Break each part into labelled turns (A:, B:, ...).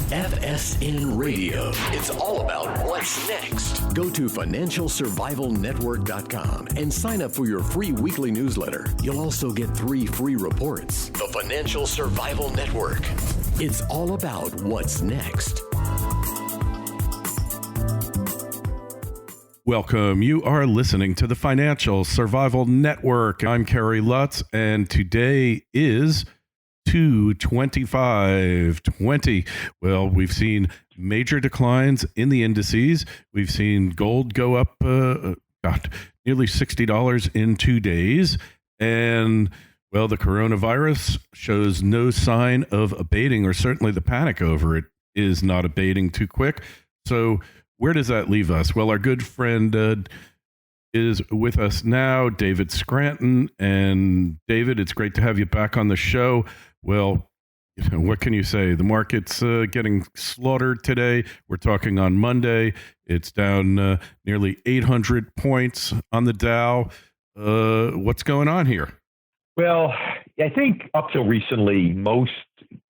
A: FSN Radio. It's all about what's next. Go to financialsurvivalnetwork.com and sign up for your free weekly newsletter. You'll also get 3 free reports. The Financial Survival Network. It's all about what's next.
B: Welcome. You are listening to the Financial Survival Network. I'm Kerry Lutz, and today is 2/25/20. Well, we've seen major declines in the indices. We've seen gold go up nearly $60 in 2 days. And, well, the coronavirus shows no sign of abating, or certainly the panic over it is not abating too quick. So where does that leave us? Well, our good friend is with us now, David Scranton. And David, it's great to have you back on the show. Well, what can you say? The market's getting slaughtered today. We're talking on Monday. It's down nearly 800 points on the Dow. What's going on here?
C: Well, I think up till recently, most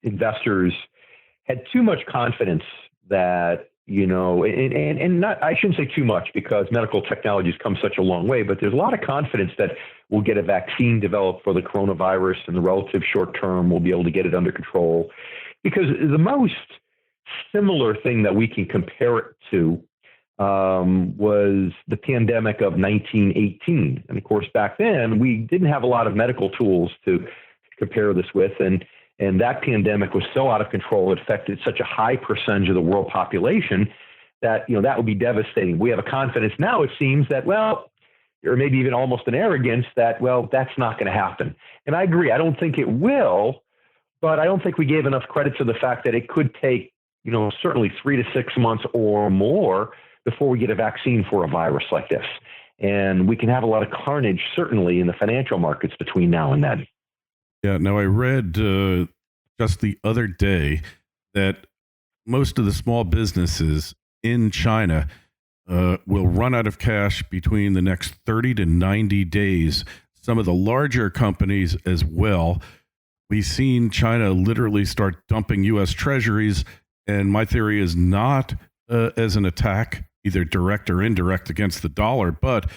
C: investors had too much confidence that, and not, I shouldn't say too much because medical technology has come such a long way, but there's a lot of confidence that we'll get a vaccine developed for the coronavirus in the relative short term. We'll be able to get it under control, because the most similar thing that we can compare it to was the pandemic of 1918. And of course, back then we didn't have a lot of medical tools to compare this with. And that pandemic was so out of control, it affected such a high percentage of the world population that, that would be devastating. We have a confidence now, it seems, that, well, or maybe even almost an arrogance that, well, that's not going to happen. And I agree. I don't think it will, but I don't think we gave enough credit to the fact that it could take, certainly 3 to 6 months or more before we get a vaccine for a virus like this. And we can have a lot of carnage, certainly, in the financial markets between now and then.
B: Yeah, now I read just the other day that most of the small businesses in China will run out of cash between the next 30 to 90 days. Some of the larger companies as well. We've seen China literally start dumping U.S. treasuries, and my theory is not as an attack, either direct or indirect, against the dollar, but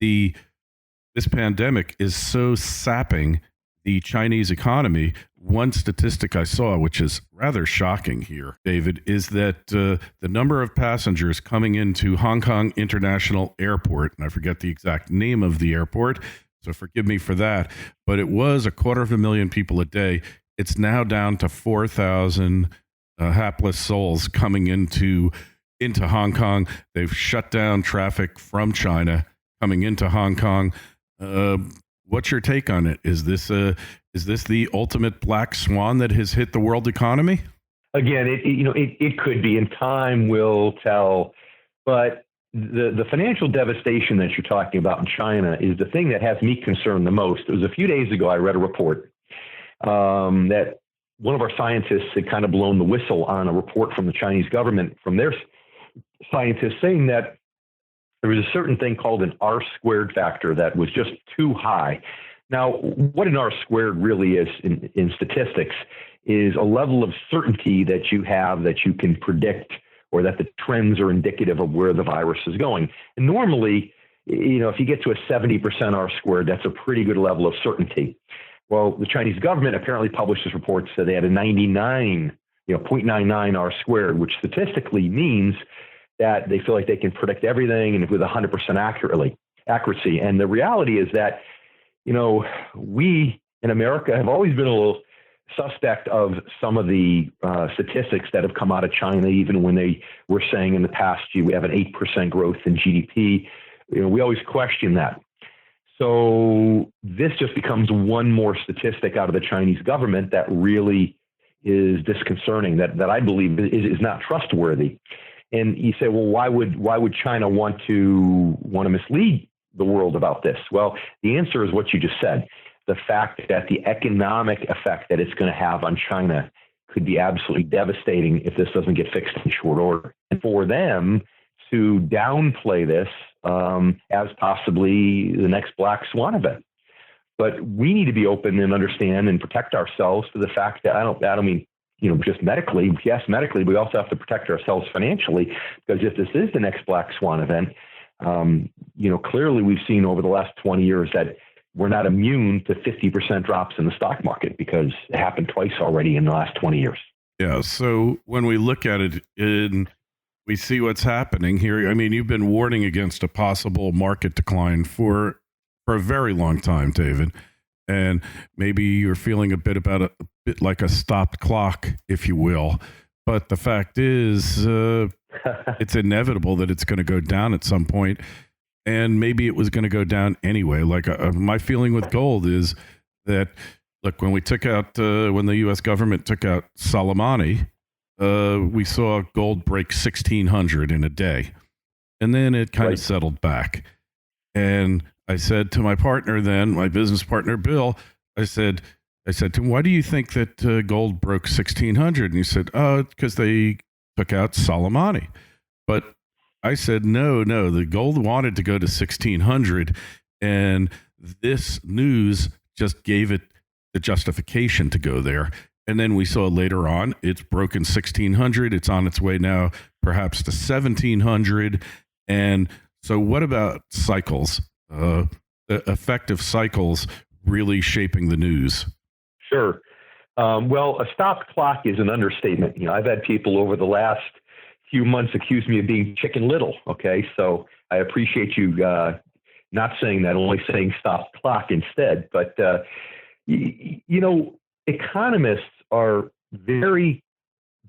B: this pandemic is so sapping the Chinese economy. One statistic I saw, which is rather shocking here, David, is that the number of passengers coming into Hong Kong International Airport, and I forget the exact name of the airport, so forgive me for that, but it was 250,000 people a day. It's now down to 4,000 hapless souls coming into Hong Kong. They've shut down traffic from China coming into Hong Kong. What's your take on it? Is this the ultimate Black Swan that has hit the world economy?
C: Again, it could be, and time will tell. But the financial devastation that you're talking about in China is the thing that has me concerned the most. It was a few days ago I read a report that one of our scientists had kind of blown the whistle on a report from the Chinese government, from their scientists, saying that there was a certain thing called an R-squared factor that was just too high. Now, what an R-squared really is in statistics is a level of certainty that you have, that you can predict, or that the trends are indicative of where the virus is going. And normally, if you get to a 70% R-squared, that's a pretty good level of certainty. Well, the Chinese government apparently published this report, so they had a 0.99 R-squared, which statistically means that they feel like they can predict everything and with 100% accuracy. And the reality is that, we in America have always been a little suspect of some of the statistics that have come out of China, even when they were saying in the past, we have an 8% growth in GDP. We always question that. So this just becomes one more statistic out of the Chinese government that really is disconcerting, that I believe is not trustworthy. And you say, well, why would China want to mislead the world about this? Well, the answer is what you just said. The fact that the economic effect that it's going to have on China could be absolutely devastating if this doesn't get fixed in short order. And for them to downplay this as possibly the next Black Swan event. But we need to be open and understand and protect ourselves for the fact that I don't mean just medically. Yes, medically, we also have to protect ourselves financially, because if this is the next Black Swan event, clearly we've seen over the last 20 years that we're not immune to 50% drops in the stock market, because it happened twice already in the last 20 years.
B: Yeah. So when we look at it and we see what's happening here, I mean, you've been warning against a possible market decline for a very long time, David. And maybe you're feeling a bit like a stopped clock, if you will. But the fact is, it's inevitable that it's going to go down at some point. And maybe it was going to go down anyway. Like my feeling with gold is that, look, when the U.S. government took out Soleimani, we saw gold break 1,600 in a day. And then it kind of settled back. And I said to my partner then, my business partner, Bill, I said to him, why do you think that gold broke 1,600? And he said, oh, because they took out Soleimani. But I said, no, the gold wanted to go to 1,600. And this news just gave it the justification to go there. And then we saw later on, it's broken 1,600. It's on its way now, perhaps to 1,700. And so what about cycles? Effective cycles really shaping the news?
C: Sure. Well, a stopped clock is an understatement. I've had people over the last few months accuse me of being Chicken Little. Okay, so I appreciate you not saying that, only saying stopped clock instead. But economists do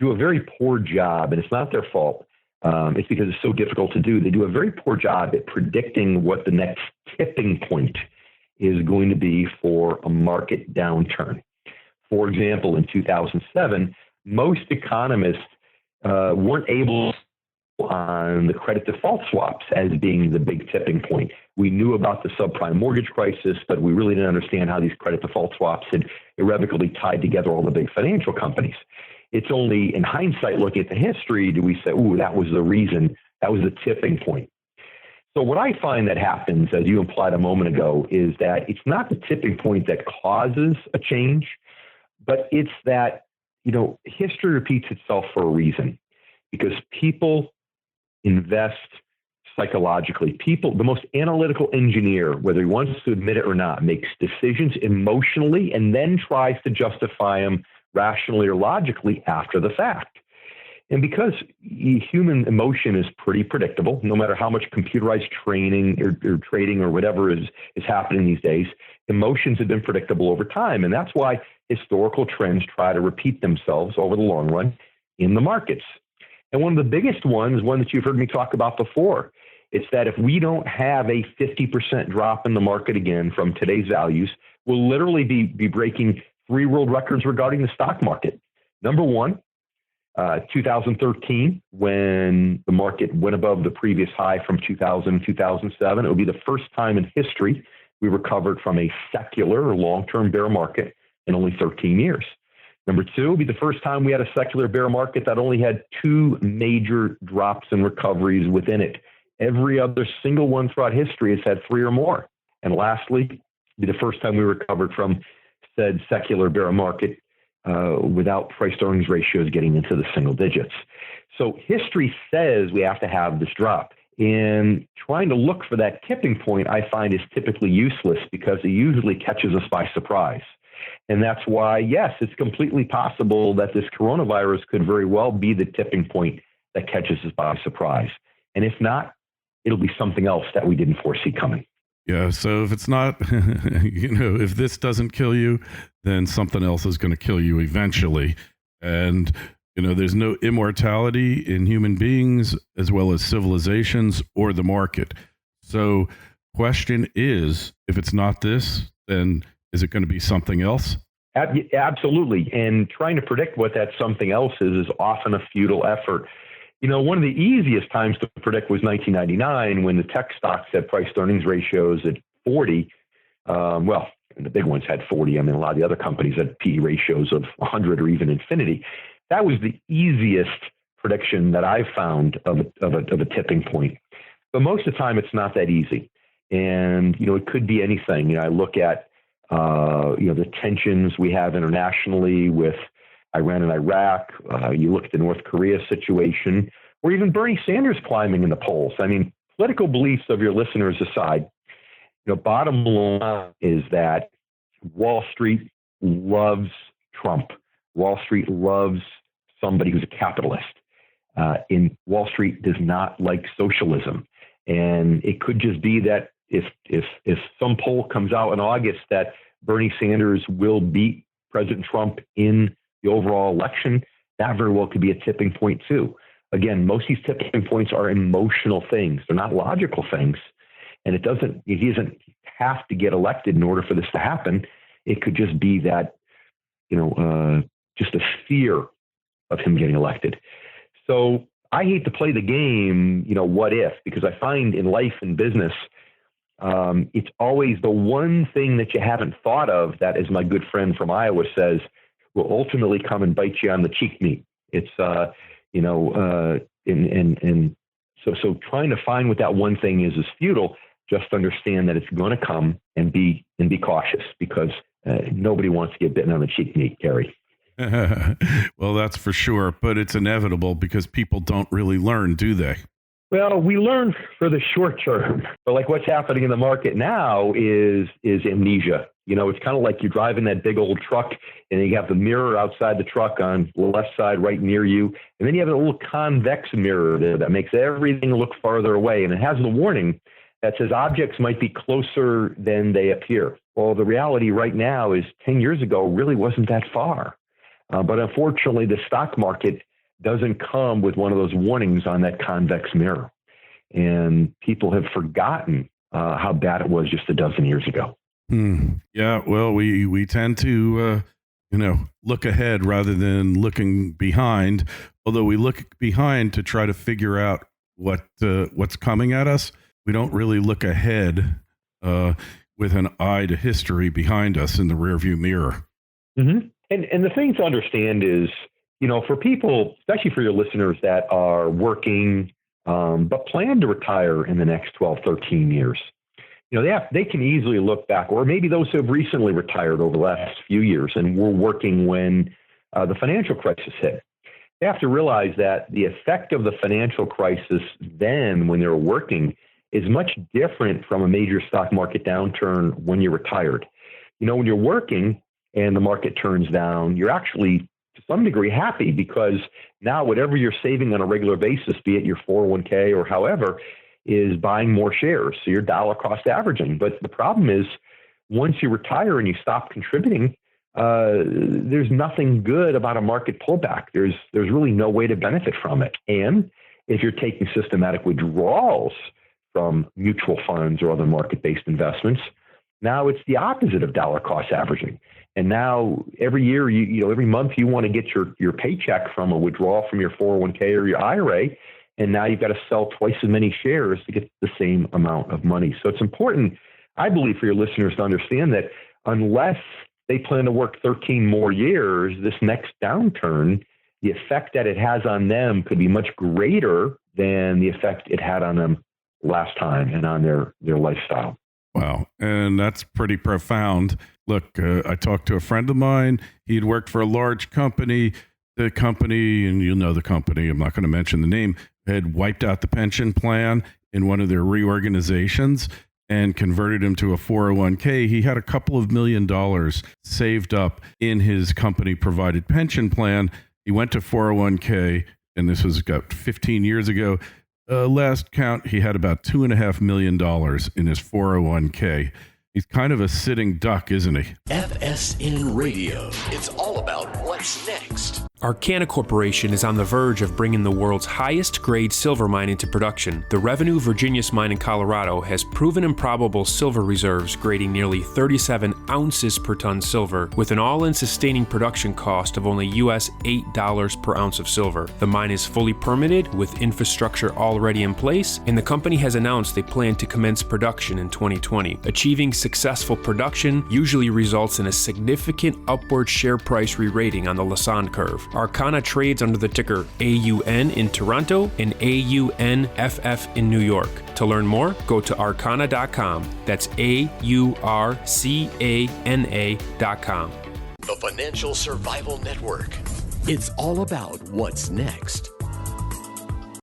C: a very poor job, and it's not their fault. It's because it's so difficult to do. They do a very poor job at predicting what the next tipping point is going to be for a market downturn. For example, in 2007, most economists weren't able on the credit default swaps as being the big tipping point. We knew about the subprime mortgage crisis, but we really didn't understand how these credit default swaps had irrevocably tied together all the big financial companies. It's only in hindsight, looking at the history, do we say, ooh, that was the reason, that was the tipping point. So what I find that happens, as you implied a moment ago, is that it's not the tipping point that causes a change, but it's that, history repeats itself for a reason, because people invest psychologically. The most analytical engineer, whether he wants to admit it or not, makes decisions emotionally and then tries to justify them rationally or logically after the fact. And because human emotion is pretty predictable, no matter how much computerized training or trading or whatever is happening these days, emotions have been predictable over time. And that's why historical trends try to repeat themselves over the long run in the markets. And one of the biggest ones, one that you've heard me talk about before, it's that if we don't have a 50% drop in the market again from today's values, we'll literally be breaking 3 world records regarding the stock market. Number one, 2013, when the market went above the previous high from 2000, 2007, it will be the first time in history we recovered from a secular or long-term bear market in only 13 years. Number two, it will be the first time we had a secular bear market that only had 2 major drops and recoveries within it. Every other single one throughout history has had 3 or more. And lastly, it will be the first time we recovered from said secular bear market without price to earnings ratios getting into the single digits. So history says we have to have this drop. And trying to look for that tipping point, I find, is typically useless, because it usually catches us by surprise. And that's why, yes, it's completely possible that this coronavirus could very well be the tipping point that catches us by surprise. And if not, it'll be something else that we didn't foresee coming.
B: Yeah. So if it's not, if this doesn't kill you, then something else is going to kill you eventually. And, there's no immortality in human beings as well as civilizations or the market. So question is, if it's not this, then is it going to be something else?
C: Absolutely. And trying to predict what that something else is often a futile effort. One of the easiest times to predict was 1999, when the tech stocks had price to earnings ratios at 40. The big ones had 40. A lot of the other companies had PE ratios of 100 or even infinity. That was the easiest prediction that I've found of a tipping point. But most of the time, it's not that easy. And, it could be anything. I look at, the tensions we have internationally with Iran and Iraq, you look at the North Korea situation, or even Bernie Sanders climbing in the polls. I mean, political beliefs of your listeners aside, bottom line is that Wall Street loves Trump. Wall Street loves somebody who's a capitalist. In Wall Street does not like socialism. And it could just be that if some poll comes out in August that Bernie Sanders will beat President Trump in the overall election, that very well could be a tipping point too. Again, most of these tipping points are emotional things. They're not logical things. And he doesn't have to get elected in order for this to happen. It could just be that, just a fear of him getting elected. So I hate to play the game, what if, because I find in life and business, it's always the one thing that you haven't thought of that, as my good friend from Iowa says, will ultimately come and bite you on the cheek meat. It's, so trying to find what that one thing is futile. Just understand that it's going to come and be cautious, because nobody wants to get bitten on the cheek meat, Gary.
B: Well, that's for sure, but it's inevitable because people don't really learn, do they?
C: Well, we learn for the short term, but like what's happening in the market now is amnesia. It's kind of like you're driving that big old truck and you have the mirror outside the truck on the left side right near you. And then you have a little convex mirror there that makes everything look farther away. And it has the warning that says objects might be closer than they appear. Well, the reality right now is 10 years ago really wasn't that far. But unfortunately, the stock market doesn't come with one of those warnings on that convex mirror. And people have forgotten how bad it was just a dozen years ago.
B: Yeah, well, we tend to, look ahead rather than looking behind. Although we look behind to try to figure out what's coming at us, we don't really look ahead with an eye to history behind us in the rearview mirror.
C: Mm-hmm. And the thing to understand is, for people, especially for your listeners that are working, but plan to retire in the next 12, 13 years, they can easily look back, or maybe those who have recently retired over the last few years and were working when the financial crisis hit. They have to realize that the effect of the financial crisis then, when they were working, is much different from a major stock market downturn when you're retired. When you're working and the market turns down, you're actually, to some degree, happy, because now whatever you're saving on a regular basis, be it your 401k or however, is buying more shares. So you're dollar cost averaging. But the problem is, once you retire and you stop contributing, there's nothing good about a market pullback. There's really no way to benefit from it. And if you're taking systematic withdrawals from mutual funds or other market-based investments, now it's the opposite of dollar cost averaging. And now every year, every month you want to get your paycheck from a withdrawal from your 401k or your IRA. And now you've got to sell twice as many shares to get the same amount of money. So it's important, I believe, for your listeners to understand that unless they plan to work 13 more years, this next downturn, the effect that it has on them could be much greater than the effect it had on them last time and on their lifestyle.
B: Wow. And that's pretty profound. Look, I talked to a friend of mine. He'd worked for a large company. The company, and you'll know the company, I'm not going to mention the name, had wiped out the pension plan in one of their reorganizations and converted him to a 401k. He had a couple of $1 million saved up in his company provided pension plan. He went to 401k, and this was about 15 years ago. Last count, he had about $2.5 million in his 401k. He's kind of a sitting duck, isn't he?
A: FSN Radio. It's all about what's next.
D: Arcana Corporation is on the verge of bringing the world's highest grade silver mine into production. The Revenue Virginius mine in Colorado has proven improbable silver reserves grading nearly 37 ounces per ton silver, with an all-in sustaining production cost of only US $8 per ounce of silver. The mine is fully permitted with infrastructure already in place, and the company has announced they plan to commence production in 2020. Achieving successful production usually results in a significant upward share price re-rating on the Lassonde curve. Arcana trades under the ticker AUN in Toronto and AUNFF in New York. To learn more, go to arcana.com. That's AURCANA.com.
A: The Financial Survival Network, It's all about what's next.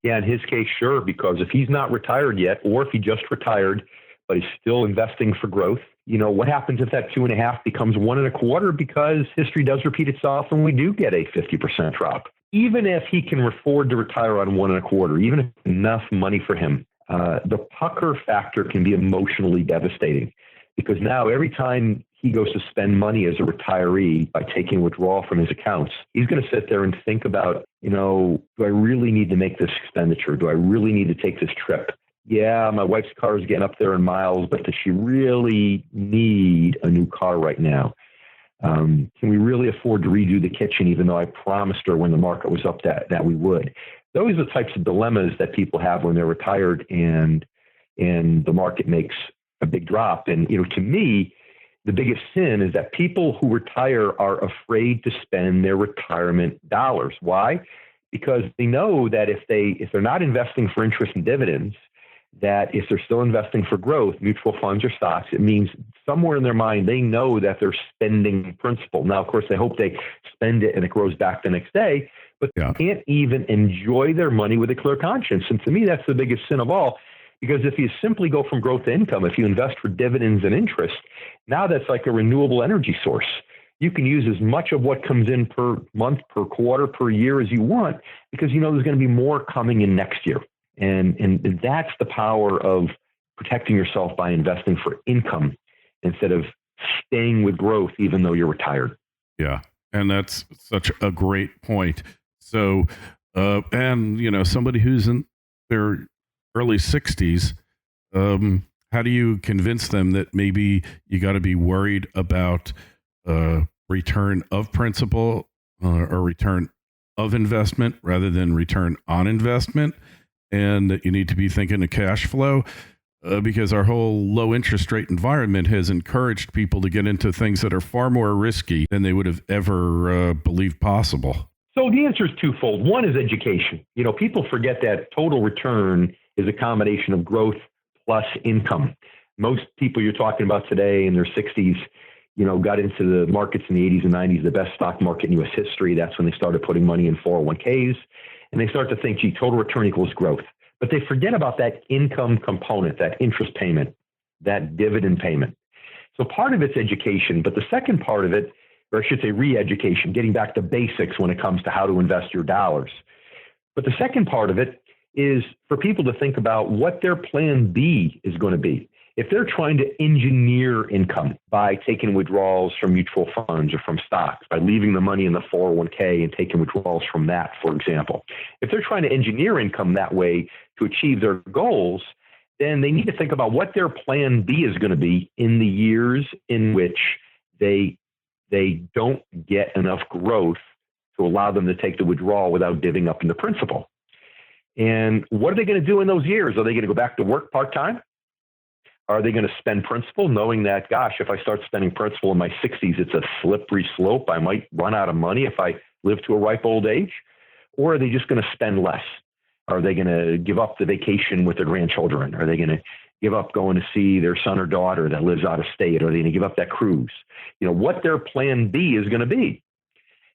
C: Yeah, in his case, sure, because if he's not retired yet, or if he just retired, but he's still investing for growth, what happens if that 2.5 becomes 1.25? Because history does repeat itself and we do get a 50% drop. Even if he can afford to retire on 1.25, even if enough money for him, the pucker factor can be emotionally devastating, because now every time he goes to spend money as a retiree by taking withdrawal from his accounts, he's going to sit there and think about, do I really need to make this expenditure? Do I really need to take this trip? Yeah, my wife's car is getting up there in miles, but does she really need a new car right now? Can we really afford to redo the kitchen, even though I promised her when the market was up that we would? Those are the types of dilemmas that people have when they're retired and the market makes a big drop. And, to me, the biggest sin is that people who retire are afraid to spend their retirement dollars. Why? Because they know that if they're not investing for interest and dividends, that if they're still investing for growth, mutual funds or stocks, it means somewhere in their mind, they know that they're spending principal. Now, of course, they hope they spend it and it grows back the next day, but they can't even enjoy their money with a clear conscience. And to me, that's the biggest sin of all, because if you simply go from growth to income, if you invest for dividends and interest, now that's like a renewable energy source. You can use as much of what comes in per month, per quarter, per year as you want, because there's going to be more coming in next year. And that's the power of protecting yourself by investing for income instead of staying with growth, even though you're retired.
B: Yeah. And that's such a great point. So, somebody who's in their early 60s, how do you convince them that maybe you got to be worried about return of principal or return of investment rather than return on investment? And that you need to be thinking of cash flow because our whole low interest rate environment has encouraged people to get into things that are far more risky than they would have ever believed possible.
C: So the answer is twofold. One is education. People forget that total return is a combination of growth plus income. Most people you're talking about today in their 60s, got into the markets in the 80s and 90s, the best stock market in U.S. history. That's when they started putting money in 401ks. And they start to think, total return equals growth. But they forget about that income component, that interest payment, that dividend payment. So part of it's education, but the second part of it, or I should say re-education, getting back to basics when it comes to how to invest your dollars. But the second part of it is for people to think about what their plan B is going to be. If they're trying to engineer income by taking withdrawals from mutual funds or from stocks, by leaving the money in the 401k and taking withdrawals from that, for example, if they're trying to engineer income that way to achieve their goals, then they need to think about what their plan B is going to be in the years in which they don't get enough growth to allow them to take the withdrawal without divvying up in the principal. And what are they going to do in those years? Are they going to go back to work part-time? Are they going to spend principal knowing that, gosh, if I start spending principal in my 60s, it's a slippery slope. I might run out of money if I live to a ripe old age. Or are they just going to spend less? Are they going to give up the vacation with their grandchildren? Are they going to give up going to see their son or daughter that lives out of state? Are they going to give up that cruise? What their plan B is going to be.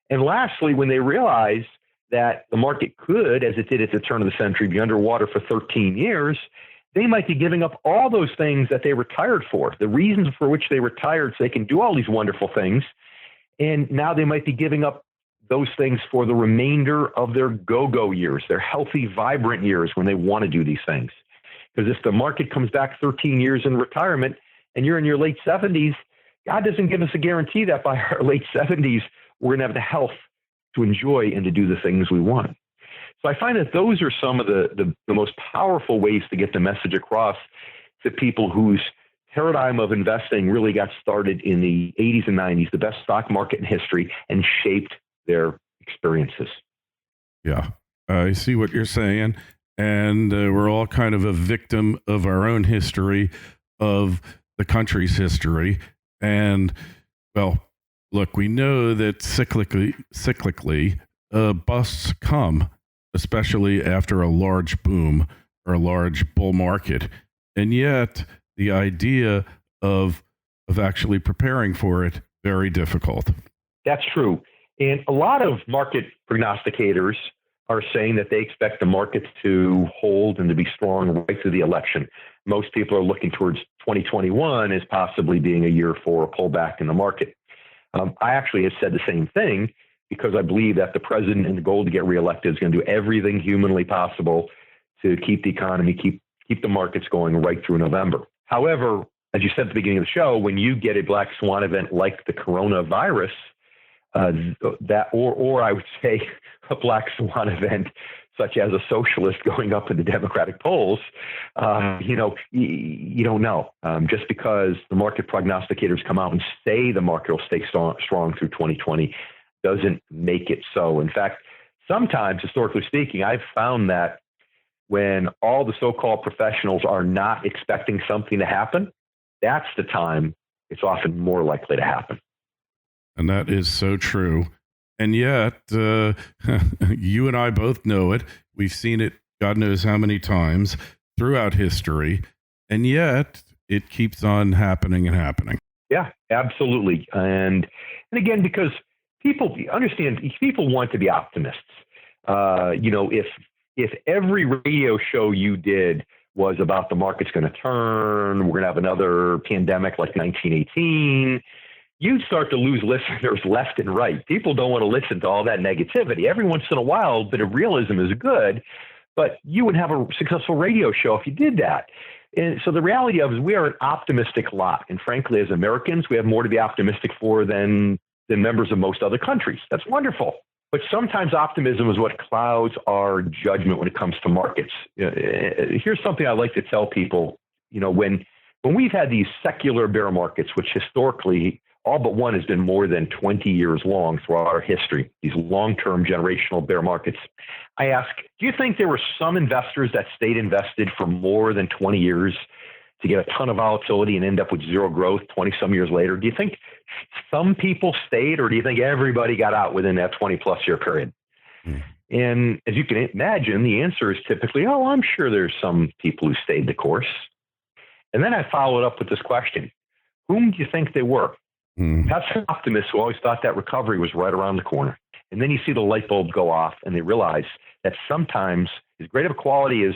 C: And lastly, when they realize that the market could, as it did at the turn of the century, be underwater for 13 years, they might be giving up all those things that they retired for, the reasons for which they retired so they can do all these wonderful things. And now they might be giving up those things for the remainder of their go-go years, their healthy, vibrant years when they want to do these things. Because if the market comes back 13 years in retirement and you're in your late 70s, God doesn't give us a guarantee that by our late 70s, we're going to have the health to enjoy and to do the things we want. So I find that those are some of the most powerful ways to get the message across to people whose paradigm of investing really got started in the 80s and 90s, the best stock market in history, and shaped their experiences.
B: Yeah, I see what you're saying. And we're all kind of a victim of our own history, of the country's history. And, well, look, we know that cyclically busts come, especially after a large boom or a large bull market. And yet the idea of actually preparing for it, very difficult.
C: That's true. And a lot of market prognosticators are saying that they expect the market to hold and to be strong right through the election. Most people are looking towards 2021 as possibly being a year for a pullback in the market. I actually have said the same thing because I believe that the president and the goal to get reelected is going to do everything humanly possible to keep the economy, keep the markets going right through November. However, as you said at the beginning of the show, when you get a black swan event like the coronavirus, or I would say a black swan event such as a socialist going up in the Democratic polls, you don't know. Just because the market prognosticators come out and say the market will stay strong through 2020 doesn't make it so. In fact, sometimes, historically speaking, I've found that when all the so-called professionals are not expecting something to happen, that's the time it's often more likely to happen.
B: And that is so true. And yet, you and I both know it. We've seen it God knows how many times throughout history. And yet, it keeps on happening and happening.
C: Yeah, absolutely. And again, because people understand, people want to be optimists. If every radio show you did was about the market's going to turn, we're going to have another pandemic like 1918, you'd start to lose listeners left and right. People don't want to listen to all that negativity. Every once in a while, a bit of realism is good, but you would have a successful radio show if you did that. And so the reality of it is we are an optimistic lot. And frankly, as Americans, we have more to be optimistic for than members of most other countries. That's wonderful. But sometimes optimism is what clouds our judgment when it comes to markets. Here's something I like to tell people. When we've had these secular bear markets, which historically all but one has been more than 20 years long throughout our history, these long-term generational bear markets, I ask, do you think there were some investors that stayed invested for more than 20 years to get a ton of volatility and end up with zero growth 20-some years later? Do you think some people stayed, or do you think everybody got out within that 20-plus year period? And as you can imagine, the answer is typically, I'm sure there's some people who stayed the course. And then I follow it up with this question. Whom do you think they were? That's an optimist who always thought that recovery was right around the corner. And then you see the light bulb go off and they realize that sometimes, as great of a quality as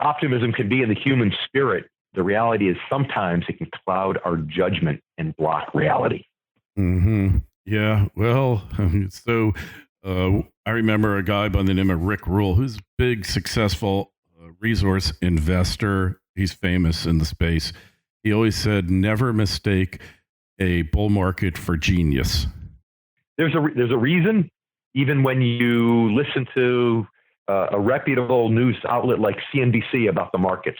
C: optimism can be in the human spirit, the reality is sometimes it can cloud our judgment and block reality.
B: Mm-hmm. Yeah. Well, so I remember a guy by the name of Rick Rule, who's a big, successful resource investor. He's famous in the space. He always said, never mistake a bull market for genius.
C: There's a reason, even when you listen to a reputable news outlet like CNBC about the markets,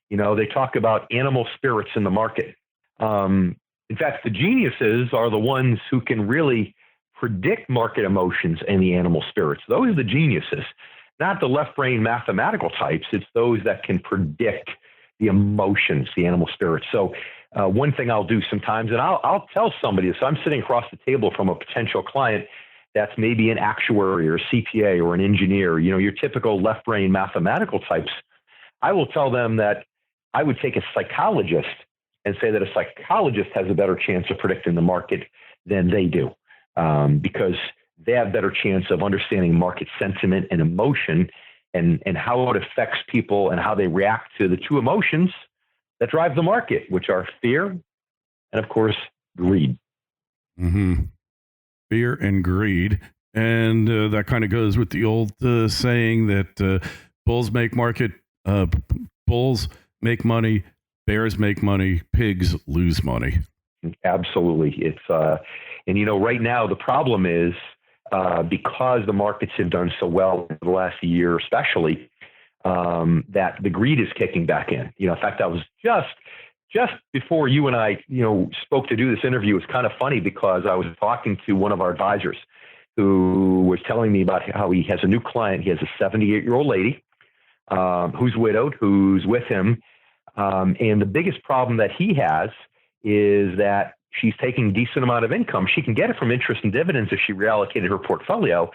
C: they talk about animal spirits in the market. In fact, the geniuses are the ones who can really predict market emotions and the animal spirits. Those are the geniuses, not the left brain mathematical types. It's those that can predict the emotions, the animal spirits. So one thing I'll do sometimes, and I'll tell somebody this, I'm sitting across the table from a potential client that's maybe an actuary or a CPA or an engineer, your typical left brain mathematical types. I will tell them that I would take a psychologist and say that a psychologist has a better chance of predicting the market than they do, because they have a better chance of understanding market sentiment and emotion and how it affects people and how they react to the two emotions that drive the market, which are fear and, of course, greed.
B: Mm-hmm. Fear and greed. And that kind of goes with the old saying that bulls make money, bears make money, pigs lose money.
C: Absolutely. It's and right now the problem is because the markets have done so well in the last year, especially, that the greed is kicking back in. In fact, that was just before you and I, spoke to do this interview. It was kind of funny because I was talking to one of our advisors who was telling me about how he has a new client. He has a 78-year-old lady who's widowed, who's with him. And the biggest problem that he has is that she's taking a decent amount of income. She can get it from interest and dividends if she reallocated her portfolio,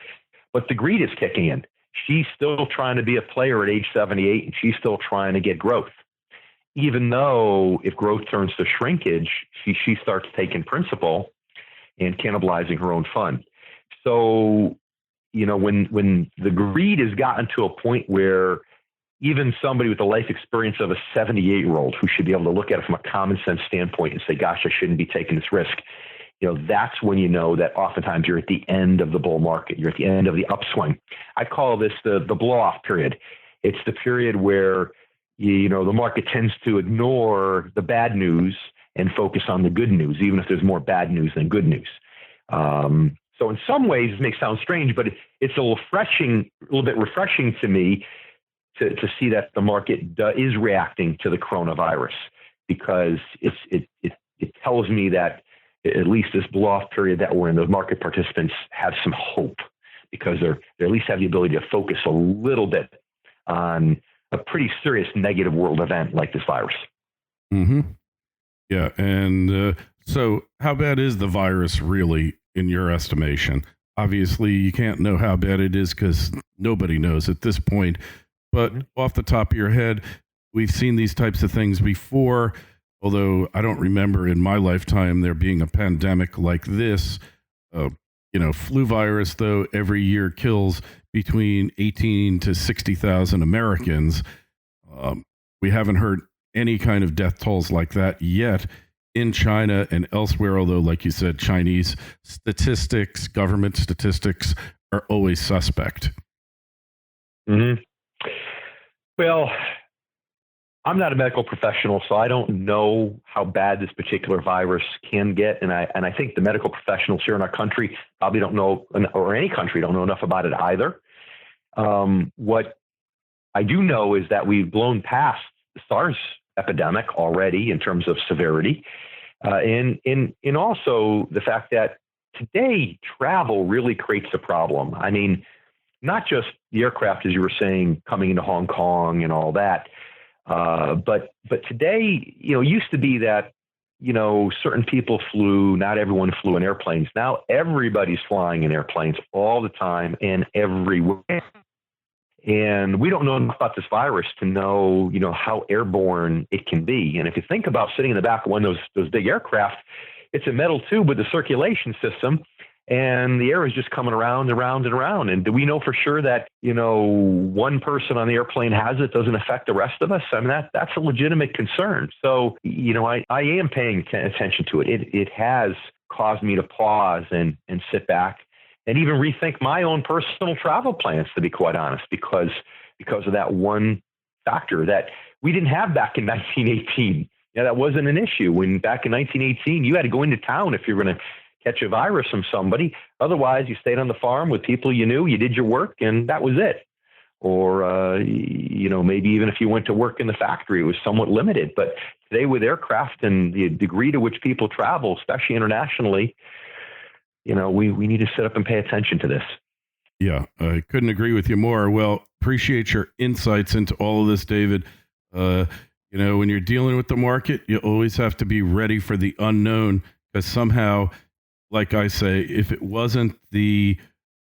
C: but the greed is kicking in. She's still trying to be a player at age 78, and she's still trying to get growth. Even though if growth turns to shrinkage, she starts taking principal and cannibalizing her own fund. So, when the greed has gotten to a point where even somebody with the life experience of a 78-year-old who should be able to look at it from a common sense standpoint and say, gosh, I shouldn't be taking this risk. That's when you know that oftentimes you're at the end of the bull market. You're at the end of the upswing. I call this the blow-off period. It's the period where, the market tends to ignore the bad news and focus on the good news, even if there's more bad news than good news. So in some ways, it may sound strange, but it's a little bit refreshing to me to see that the market is reacting to the coronavirus, because it tells me that at least this blow-off period that we're in, those market participants have some hope, because they at least have the ability to focus a little bit on a pretty serious negative world event like this virus.
B: Mm-hmm. Yeah. And so how bad is the virus really in your estimation? Obviously, you can't know how bad it is because nobody knows at this point. But off the top of your head, we've seen these types of things before, although I don't remember in my lifetime there being a pandemic like this. Flu virus, though, every year kills between 18 to 60,000 Americans. We haven't heard any kind of death tolls like that yet in China and elsewhere, although, like you said, Chinese statistics, government statistics are always suspect.
C: Mm-hmm. Well, I'm not a medical professional, so I don't know how bad this particular virus can get. And I think the medical professionals here in our country probably don't know, or any country don't know enough about it either. What I do know is that we've blown past the SARS epidemic already in terms of severity. And also the fact that today travel really creates a problem. I mean, not just the aircraft, as you were saying, coming into Hong Kong and all that, but today, it used to be that, certain people flew, not everyone flew in airplanes. Now everybody's flying in airplanes all the time and everywhere. And we don't know enough about this virus to know, how airborne it can be. And if you think about sitting in the back of one of those big aircraft, it's a metal tube with a circulation system, and the air is just coming around and around and around. And do we know for sure that, one person on the airplane has it, doesn't affect the rest of us? I mean, that's a legitimate concern. So, I am paying attention to it. It has caused me to pause and sit back and even rethink my own personal travel plans, to be quite honest, because of that one factor that we didn't have back in 1918. That wasn't an issue. When back in 1918, you had to go into town if you were going to catch a virus from somebody. Otherwise, you stayed on the farm with people you knew, you did your work, and that was it. Or, maybe even if you went to work in the factory, it was somewhat limited. But today with aircraft and the degree to which people travel, especially internationally, we need to sit up and pay attention to this.
B: Yeah, I couldn't agree with you more. Well, appreciate your insights into all of this, David. When you're dealing with the market, you always have to be ready for the unknown, because somehow, like I say, if it wasn't the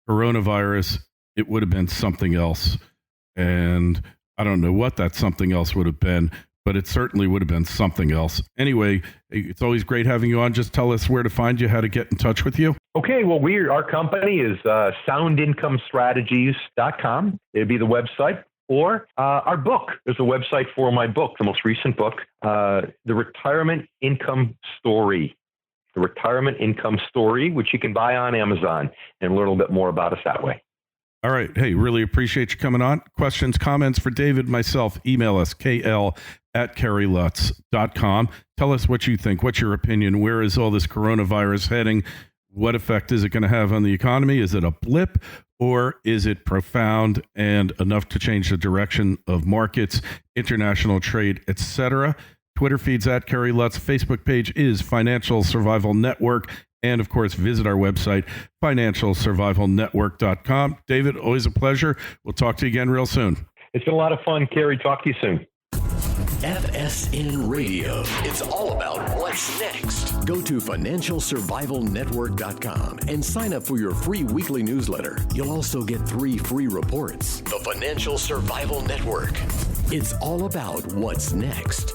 B: coronavirus, it would have been something else. And I don't know what that something else would have been, but it certainly would have been something else. Anyway, it's always great having you on. Just tell us where to find you, how to get in touch with you.
C: Okay, well, our company is soundincomestrategies.com. It'd be the website. Or our book. There's a website for my book, the most recent book, The Retirement Income Story. The Retirement Income Story, which you can buy on Amazon and learn a little bit more about us that way.
B: All right. Hey, really appreciate you coming on. Questions, comments for David, myself, email us, kl@kerrylutz.com. Tell us what you think. What's your opinion? Where is all this coronavirus heading? What effect is it going to have on the economy? Is it a blip, or is it profound and enough to change the direction of markets, international trade, etc.? Twitter feeds @Kerry Lutz. Facebook page is Financial Survival Network. And, of course, visit our website, financialsurvivalnetwork.com. David, always a pleasure. We'll talk to you again real soon.
C: It's been a lot of fun, Kerry. Talk to you soon.
A: FSN Radio. It's all about what's next. Go to financialsurvivalnetwork.com and sign up for your free weekly newsletter. You'll also get 3 free reports. The Financial Survival Network. It's all about what's next.